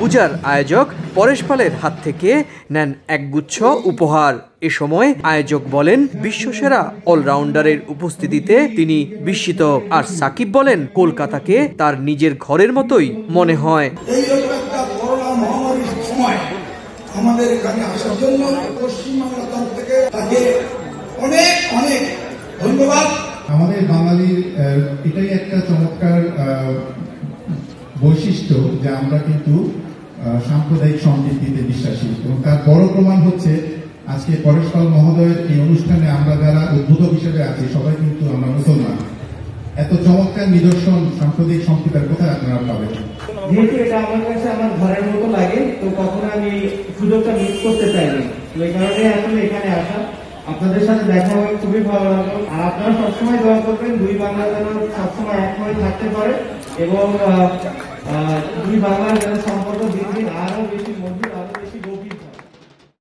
পূজার আয়োজক পরেশ পালের হাত থেকে নেন একগুচ্ছ উপহার। এ সময় আয়োজক বলেন, বিশ্বসেরা অলরাউন্ডারের উপস্থিতিতে তিনি বিস্মিত। আর সাকিব বলেন, কলকাতাকে তার নিজের ঘরের মতোই মনে হয়। আমাদের এখানে আসার জন্য পশ্চিমবাংলার তরফ থেকে তাকে অনেক অনেক ধন্যবাদ। আমাদের বাঙালির এটাই একটা চমৎকার বৈশিষ্ট্য যে আমরা কিন্তু সাম্প্রদায়িক সম্প্রীতিতে বিশ্বাসী, এবং তার বড় প্রমাণ হচ্ছে আজকে পরেশ পাল মহোদয়ের এই অনুষ্ঠানে আমরা যারা উদ্বোধক হিসেবে আছি সবাই কিন্তু আমরা মুসলমান। এত চমৎকার নিদর্শন সাম্প্রদায়িক সম্প্রীতির কোথায় আপনারা পাবেন? যেহেতু এটা আমার কাছে আমার ঘরের মতো লাগে, তো কখনো আমি সুযোগটা মিস করতে চাইনি। এই কারণে আসলে এখানে আসা, আপনাদের সাথে দেখা হয়ে খুবই ভালো লাগলো। আর আপনারা সবসময় দোয়া করবেন দুই বাংলা যেন সবসময় এক হয়ে থাকতে পারে এবং দুই বাংলার যেন সম্পর্ক